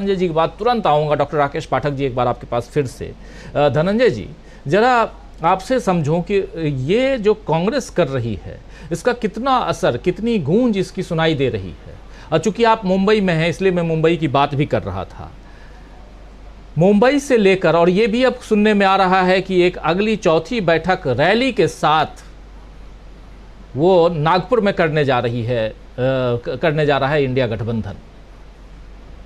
धनंजय जी की बात तुरंत आऊँगा। डॉक्टर राकेश पाठक जी, एक बार आपके पास फिर से। धनंजय जी, ज़रा आपसे समझूं कि ये जो कांग्रेस कर रही है इसका कितना असर, कितनी गूंज इसकी सुनाई दे रही है। और चूंकि आप मुंबई में हैं इसलिए मैं मुंबई की बात भी कर रहा था। मुंबई से लेकर, और ये भी अब सुनने में आ रहा है कि एक अगली चौथी बैठक रैली के साथ वो नागपुर में करने जा रहा है इंडिया गठबंधन।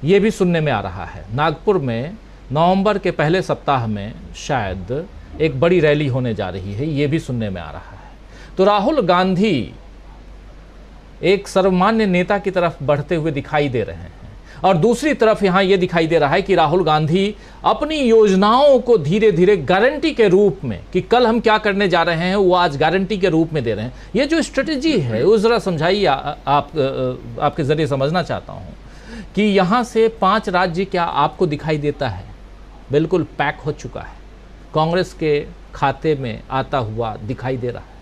ये भी सुनने में आ रहा है नागपुर में नवंबर के पहले सप्ताह में शायद एक बड़ी रैली होने जा रही है, ये भी सुनने में आ रहा है। तो राहुल गांधी एक सर्वमान्य नेता की तरफ बढ़ते हुए दिखाई दे रहे हैं, और दूसरी तरफ यहां यह दिखाई दे रहा है कि राहुल गांधी अपनी योजनाओं को धीरे धीरे गारंटी के रूप में, कि कल हम क्या करने जा रहे हैं वो आज गारंटी के रूप में दे रहे हैं। ये जो स्ट्रेटेजी है वो जरा समझाइए। आपके जरिए समझना चाहता हूं कि यहां से 5 राज्य क्या आपको दिखाई देता है बिल्कुल पैक हो चुका है, कांग्रेस के खाते में आता हुआ दिखाई दे रहा है?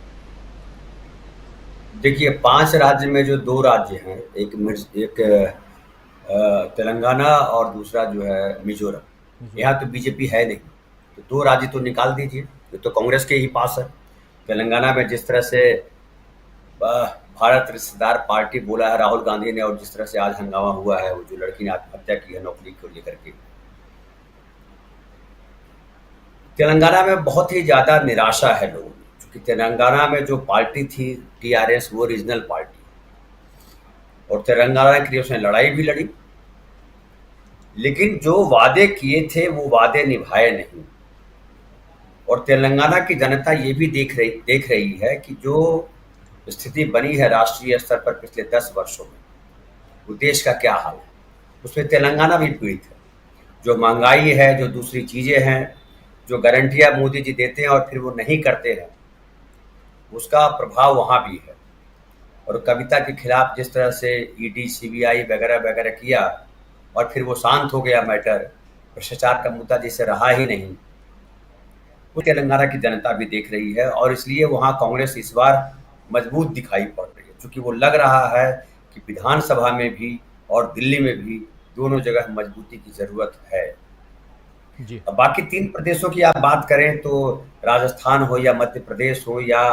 देखिए, 5 राज्य में जो 2 राज्य हैं, एक तेलंगाना और दूसरा जो है मिजोरम। यहाँ तो बीजेपी है नहीं, तो 2 राज्य तो निकाल दीजिए, ये तो कांग्रेस के ही पास है। तेलंगाना में जिस तरह से भारत रिश्तेदार पार्टी बोला है राहुल गांधी ने, और जिस तरह से आज हंगामा हुआ है, वो जो लड़की ने आत्महत्या की है नौकरी को लेकर के, तेलंगाना में बहुत ही ज्यादा निराशा है लोगों में, क्योंकि तेलंगाना में जो पार्टी थी टीआरएस, वो रीजनल पार्टी, और तेलंगाना के लिए उसने लड़ाई भी लड़ी, लेकिन जो वादे किए थे वो वादे निभाए नहीं। और तेलंगाना की जनता ये भी देख रही है कि जो स्थिति बनी है राष्ट्रीय स्तर पर पिछले 10 वर्षों में, वो देश का क्या हाल है, उसमें तेलंगाना भी पीड़ित है। जो महंगाई है, जो दूसरी चीजें हैं, जो गारंटियां मोदी जी देते हैं और फिर वो नहीं करते हैं, उसका प्रभाव वहां भी है। और कविता के खिलाफ जिस तरह से ईडी, सीबीआई वगैरह वगैरह किया, और फिर वो शांत हो गया मैटर, भ्रष्टाचार का मुद्दा जिसे रहा ही नहीं, वो तेलंगाना की जनता भी देख रही है। और इसलिए वहाँ कांग्रेस इस बार मजबूत दिखाई पड़ रही है, क्योंकि वो लग रहा है कि विधानसभा में भी और दिल्ली में भी दोनों जगह मजबूती की जरूरत है। जी। अब बाकी 3 प्रदेशों की आप बात करें तो राजस्थान हो या मध्य प्रदेश हो या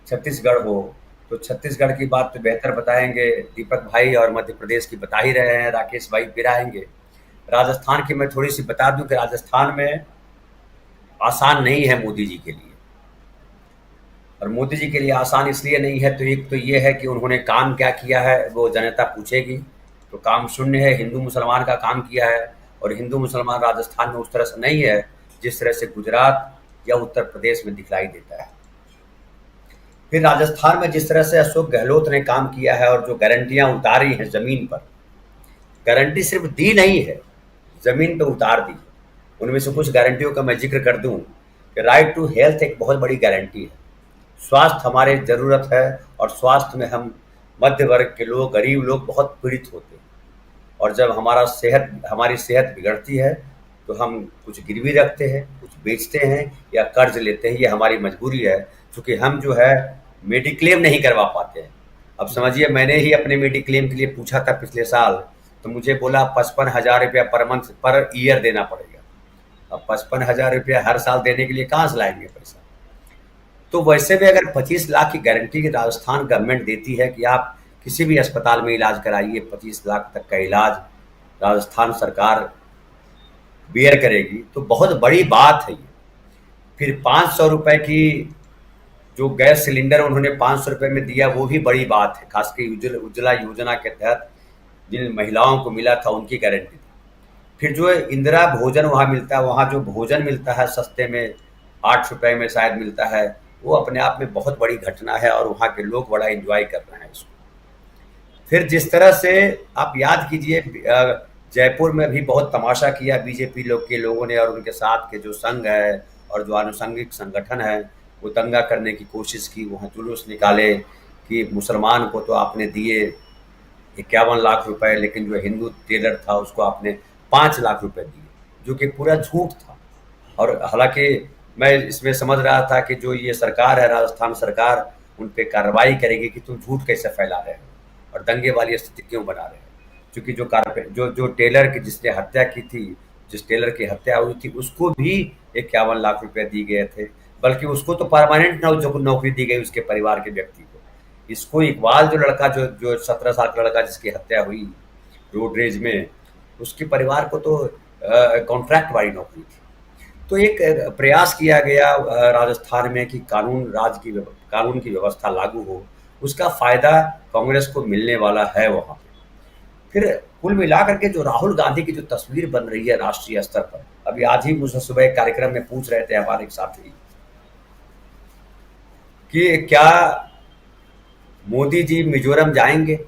छत्तीसगढ़ हो, तो छत्तीसगढ़ की बात तो बेहतर बताएंगे दीपक भाई, और मध्य प्रदेश की बता ही रहे हैं राकेश भाई, फिर आएंगे। राजस्थान की मैं थोड़ी सी बता दूं कि राजस्थान में आसान नहीं है मोदी जी के लिए। और मोदी जी के लिए आसान इसलिए नहीं है, तो एक तो ये है कि उन्होंने काम क्या किया है वो जनता पूछेगी, तो काम शून्य है। हिंदू मुसलमान का काम किया है, और हिंदू मुसलमान राजस्थान में उस तरह से नहीं है जिस तरह से गुजरात या उत्तर प्रदेश में दिखलाई देता है। फिर राजस्थान में जिस तरह से अशोक गहलोत ने काम किया है, और जो गारंटियां उतारी हैं जमीन पर, गारंटी सिर्फ दी नहीं है, जमीन पर उतार दी। उनमें से कुछ गारंटियों का मैं जिक्र कर दूं कि राइट टू हेल्थ एक बहुत बड़ी गारंटी है। स्वास्थ्य हमारे ज़रूरत है, और स्वास्थ्य में हम मध्य वर्ग के लोग, गरीब लोग बहुत पीड़ित होते हैं। और जब हमारी सेहत बिगड़ती है, तो हम कुछ गिरवी रखते हैं, कुछ बेचते हैं या कर्ज लेते हैं, ये हमारी मजबूरी है, क्योंकि हम जो है मेडिक्लेम नहीं करवा पाते हैं। अब समझिए, मैंने ही अपने मेडिक्लेम के लिए पूछा था पिछले साल, तो मुझे बोला 55,000 रुपया पर मंथ पर ईयर देना पड़ेगा। अब 55,000 रुपया हर साल देने के लिए कहाँ से लाएंगे पैसा? तो वैसे भी अगर 25 लाख की गारंटी की राजस्थान गवर्नमेंट देती है कि आप किसी भी अस्पताल में इलाज कराइए, 25 लाख तक का इलाज राजस्थान सरकार बेयर करेगी, तो बहुत बड़ी बात है ये। फिर 500 रुपए की जो गैस सिलेंडर उन्होंने 500 रुपए में दिया, वो भी बड़ी बात है, खासकर उज्ज्वला योजना के तहत जिन महिलाओं को मिला था उनकी गारंटी थी। फिर जो इंदिरा भोजन वहाँ मिलता है, वहाँ जो भोजन मिलता है सस्ते में, 8 रुपए में शायद मिलता है, वो अपने आप में बहुत बड़ी घटना है, और वहाँ के लोग बड़ा एंजॉय कर रहे हैं इसको। फिर जिस तरह से आप याद कीजिए, जयपुर में भी बहुत तमाशा किया बीजेपी के लोगों ने, और उनके साथ के जो संघ है और जो आनुषंगिक संगठन है, वो दंगा करने की कोशिश की, वहाँ जुलूस निकाले कि मुसलमान को तो आपने दिए 51 लाख रुपए, लेकिन जो हिंदू टेलर था उसको आपने 5 लाख रुपए दिए, जो कि पूरा झूठ था। और हालांकि मैं इसमें समझ रहा था कि जो ये सरकार है, राजस्थान सरकार, उन पे कार्रवाई करेगी कि तुम झूठ कैसे फैला रहे हो और दंगे वाली स्थिति क्यों बना रहे हो। क्योंकि जो टेलर की जिसने हत्या की थी, जिस टेलर की हत्या हुई थी, उसको भी 51 लाख रुपए दिए गए थे, बल्कि उसको तो परमानेंट नौकरी दी गई उसके परिवार के व्यक्ति को। इसको इकबाल जो लड़का जो जो 17 साल का लड़का जिसकी हत्या हुई रोड रेज में, उसके परिवार को तो कॉन्ट्रैक्ट वाली नौकरी थी। तो एक प्रयास किया गया राजस्थान में कि कानून की व्यवस्था लागू हो, उसका फायदा कांग्रेस को मिलने वाला है वहां पे। फिर कुल मिलाकर के जो राहुल गांधी की जो तस्वीर बन रही है राष्ट्रीय स्तर पर, अभी आज ही मुझसे सुबह एक कार्यक्रम में पूछ रहे थे हमारे एक साथी कि क्या मोदी जी मिजोरम जाएंगे।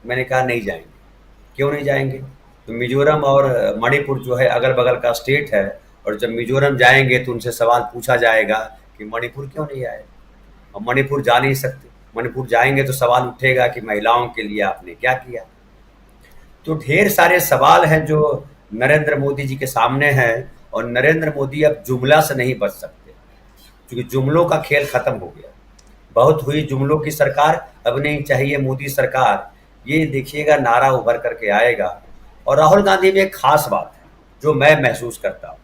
मैंने कहा नहीं जाएंगे। क्यों नहीं जाएंगे? तो मिजोरम और मणिपुर जो है अगल बगल का स्टेट है, और जब मिजोरम जाएंगे तो उनसे सवाल पूछा जाएगा कि मणिपुर क्यों नहीं आए, और मणिपुर जा नहीं सकते। मणिपुर जाएंगे तो सवाल उठेगा कि महिलाओं के लिए आपने क्या किया। तो ढेर सारे सवाल हैं जो नरेंद्र मोदी जी के सामने हैं, और नरेंद्र मोदी अब जुमला से नहीं बच सकते, क्योंकि जुमलों का खेल खत्म हो गया। बहुत हुई जुमलों की सरकार, अब नहीं चाहिए मोदी सरकार, ये देखिएगा नारा उभर करके आएगा। और राहुल गांधी में एक खास बात है जो मैं महसूस करता हूँ।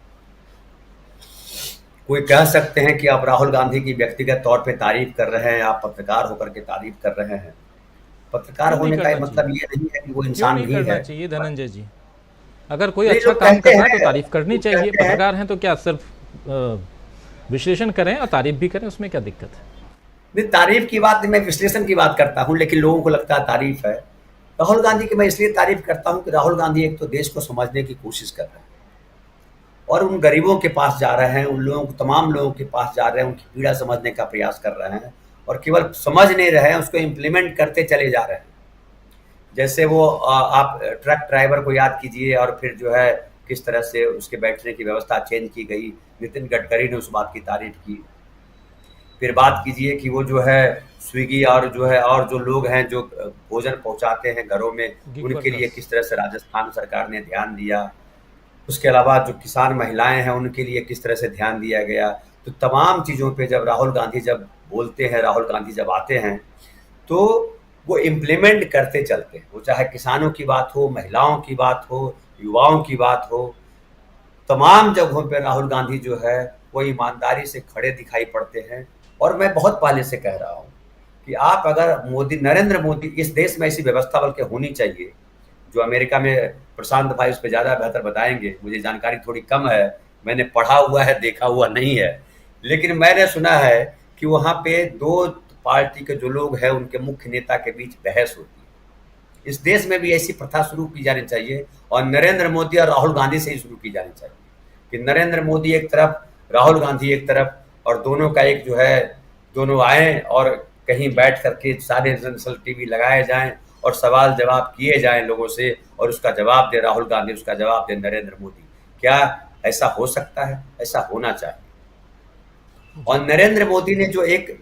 कोई कह सकते हैं कि आप राहुल गांधी की व्यक्तिगत तौर पे तारीफ कर रहे हैं, आप पत्रकार होकर के तारीफ कर रहे हैं। पत्रकार क्यों नहीं होने का करना मतलब चाहिए? ये नहीं है कि वो क्यों इंसान नहीं भी करना है। चाहिए धनंजय जी? अगर कोई नहीं, अच्छा लोग काम कहते कर रहा है तो हैं, तारीफ करनी लोग चाहिए। कहते हैं, पत्रकार हैं तो क्या सिर्फ विश्लेषण करें और तारीफ भी करें, उसमें क्या दिक्कत है? नहीं, तारीफ की बात नहीं, मैं विश्लेषण की बात करता हूँ, लेकिन लोगों को लगता है तारीफ है। राहुल गांधी की मैं इसलिए तारीफ करता हूँ कि राहुल गांधी एक तो देश को समझने की कोशिश कर रहे हैं, और उन गरीबों के पास जा रहे हैं, उन लोगों को, तमाम लोगों के पास जा रहे हैं, उनकी पीड़ा समझने का प्रयास कर रहे हैं, और केवल समझ नहीं रहे हैं, उसको इम्प्लीमेंट करते चले जा रहे हैं। जैसे वो आप ट्रक ड्राइवर को याद कीजिए, और फिर जो है किस तरह से उसके बैठने की व्यवस्था चेंज की गई। नितिन गडकरी ने उस बात की तारीफ की। फिर बात कीजिए कि वो जो है स्विगी और जो है और जो लोग हैं जो भोजन पहुंचाते हैं घरों में, गिग उनके लिए वर्कर्स। किस तरह से राजस्थान सरकार ने ध्यान दिया। उसके अलावा जो किसान महिलाएं हैं उनके लिए किस तरह से ध्यान दिया गया। तो तमाम चीज़ों पे जब राहुल गांधी जब बोलते हैं, राहुल गांधी जब आते हैं, तो वो इम्प्लीमेंट करते चलते हैं। वो चाहे किसानों की बात हो, महिलाओं की बात हो, युवाओं की बात हो, तमाम जगहों पे राहुल गांधी जो है वो ईमानदारी से खड़े दिखाई पड़ते हैं। और मैं बहुत पहले से कह रहा हूँ कि आप अगर नरेंद्र मोदी, इस देश में ऐसी व्यवस्था बल्कि होनी चाहिए, जो अमेरिका में प्रशांत भाई उस पर ज़्यादा बेहतर बताएंगे, मुझे जानकारी थोड़ी कम है, मैंने पढ़ा हुआ है, देखा हुआ नहीं है, लेकिन मैंने सुना है कि वहाँ पे दो पार्टी के जो लोग हैं उनके मुख्य नेता के बीच बहस होती है। इस देश में भी ऐसी प्रथा शुरू की जानी चाहिए, और नरेंद्र मोदी और राहुल गांधी से ही शुरू की जानी चाहिए कि नरेंद्र मोदी एक तरफ, राहुल गांधी एक तरफ, और दोनों का एक जो है, दोनों आए और कहीं बैठ करके सारे नेशनल टीवी लगाए जाएं और सवाल जवाब किए जाएं लोगों से, और उसका जवाब दे राहुल गांधी, उसका जवाब दे नरेंद्र मोदी। क्या ऐसा हो सकता है? ऐसा होना चाहिए। और नरेंद्र मोदी ने जो एक,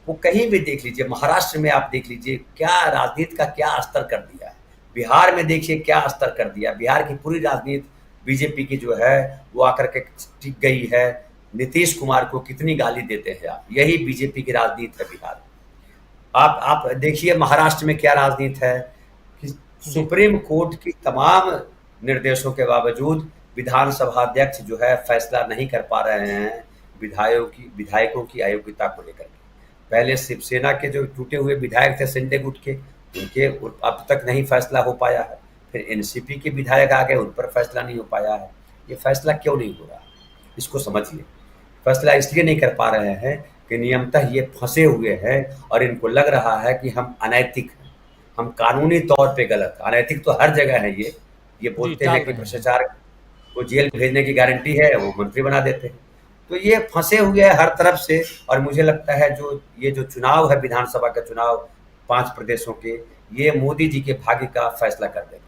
वो कहीं भी देख लीजिए, महाराष्ट्र में आप देख लीजिए क्या राजनीति का क्या स्तर कर दिया है, बिहार में देखिए क्या स्तर कर दिया। बिहार की पूरी राजनीति बीजेपी की जो है वो आकर के टिक गई है। नीतीश कुमार को कितनी गाली देते हैं आप, यही बीजेपी की राजनीति है बिहार। आप देखिए महाराष्ट्र में क्या राजनीति है कि सुप्रीम कोर्ट की तमाम निर्देशों के बावजूद विधानसभा अध्यक्ष जो है फैसला नहीं कर पा रहे हैं विधायकों की अयोग्यता को लेकर के। पहले शिवसेना के जो टूटे हुए विधायक थे शिंदे गुट के, उनके अब तक नहीं फैसला हो पाया है। फिर एनसीपी के विधायक आ गए, उन पर फैसला नहीं हो पाया है। ये फैसला क्यों नहीं हो रहा, इसको समझिए। फैसला इसलिए नहीं कर पा रहे हैं कि नियमतः ये फंसे हुए हैं, और इनको लग रहा है कि हम अनैतिक हैं, हम कानूनी तौर पे गलत। अनैतिक तो हर जगह है। ये बोलते हैं कि भ्रष्टाचार को जेल भेजने की गारंटी है, वो मंत्री बना देते हैं। तो ये फंसे हुए हैं हर तरफ से। और मुझे लगता है जो चुनाव है, विधानसभा का चुनाव 5 प्रदेशों के, ये मोदी जी के भाग्य का फैसला कर देंगे।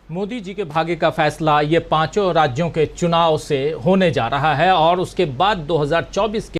मोदी जी के भाग्य का फैसला ये 5 राज्यों के चुनाव से होने जा रहा है, और उसके बाद 2024 के